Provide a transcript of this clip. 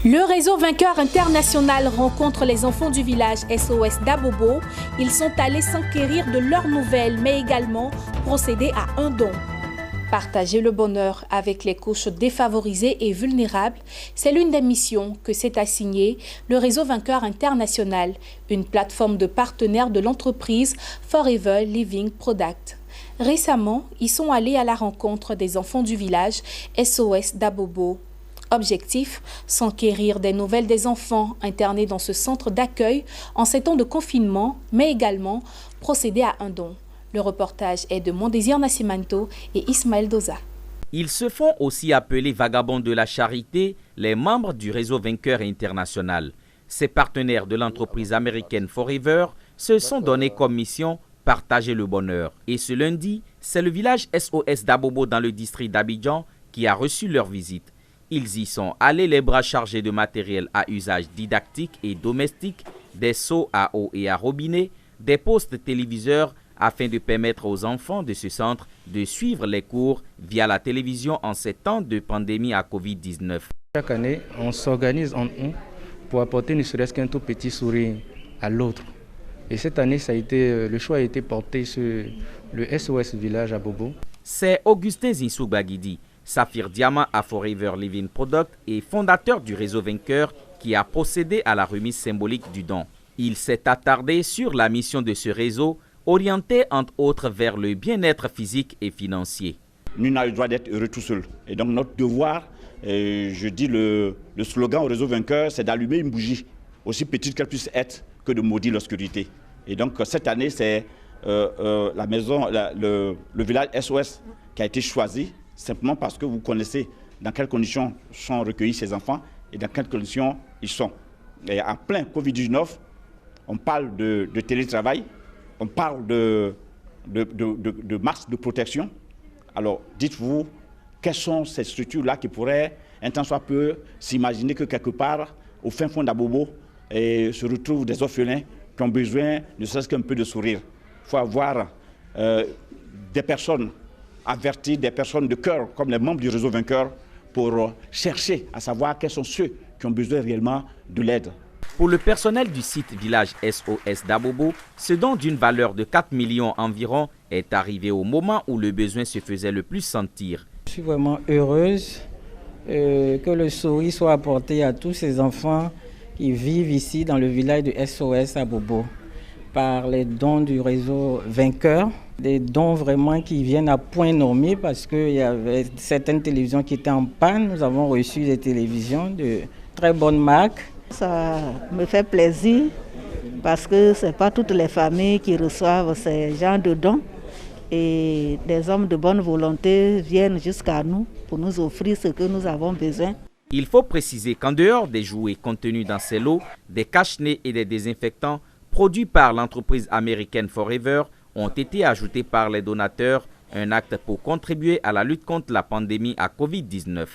Le réseau Vainqueur International rencontre les enfants du village SOS d'Abobo. Ils sont allés s'enquérir de leurs nouvelles, mais également procéder à un don. Partager le bonheur avec les couches défavorisées et vulnérables, c'est l'une des missions que s'est assignée le réseau Vainqueur International, une plateforme de partenaires de l'entreprise Forever Living Product. Récemment, ils sont allés à la rencontre des enfants du village SOS d'Abobo. Objectif, s'enquérir des nouvelles des enfants internés dans ce centre d'accueil en ces temps de confinement, mais également procéder à un don. Le reportage est de Mondésir Nascimento et Ismaël Doza. Ils se font aussi appeler vagabonds de la charité, les membres du réseau Vainqueur International. Ces partenaires de l'entreprise américaine Forever se sont donnés comme mission partager le bonheur. Et ce lundi, c'est le village SOS d'Abobo dans le district d'Abidjan qui a reçu leur visite. Ils y sont allés les bras chargés de matériel à usage didactique et domestique, des seaux à eau et à robinet, des postes téléviseurs afin de permettre aux enfants de ce centre de suivre les cours via la télévision en ces temps de pandémie à Covid-19. Chaque année, on s'organise entre nous pour apporter ne serait-ce qu'un tout petit sourire à l'autre. Et cette année, le choix a été porté sur le SOS Village Abobo. C'est Augustin Zinsou-Bagidi, Saphir Diamant à Forever Living Product et fondateur du réseau Vainqueur qui a procédé à la remise symbolique du don. Il s'est attardé sur la mission de ce réseau, orienté entre autres vers le bien-être physique et financier. Nous n'avons le droit d'être heureux tout seul. Et donc notre devoir, je dis le slogan au réseau Vainqueur, c'est d'allumer une bougie, aussi petite qu'elle puisse être, que de maudire l'obscurité. Et donc cette année, c'est le village SOS qui a été choisi, simplement parce que vous connaissez dans quelles conditions sont recueillis ces enfants et dans quelles conditions ils sont. Et en plein Covid-19, on parle de télétravail, on parle de masques de protection. Alors dites-vous, quelles sont ces structures-là qui pourraient, un tant soit peu, s'imaginer que quelque part, au fin fond d'Abobo, se retrouvent des orphelins qui ont besoin ne serait-ce qu'un peu de sourire. Il faut avoir des personnes avertir des personnes de cœur, comme les membres du réseau Vainqueur, pour chercher à savoir quels sont ceux qui ont besoin réellement de l'aide. Pour le personnel du site village SOS d'Abobo, ce don d'une valeur de 4 millions environ est arrivé au moment où le besoin se faisait le plus sentir. Je suis vraiment heureuse que le sourire soit apporté à tous ces enfants qui vivent ici dans le village de SOS Abobo par les dons du réseau Vainqueur. Des dons vraiment qui viennent à point nommé parce qu'il y avait certaines télévisions qui étaient en panne. Nous avons reçu des télévisions de très bonne marque. Ça me fait plaisir parce que ce n'est pas toutes les familles qui reçoivent ces genres de dons. Et des hommes de bonne volonté viennent jusqu'à nous pour nous offrir ce que nous avons besoin. Il faut préciser qu'en dehors des jouets contenus dans ces lots, des cache-nez et des désinfectants produits par l'entreprise américaine Forever ont été ajoutés par les donateurs, un acte pour contribuer à la lutte contre la pandémie à Covid-19.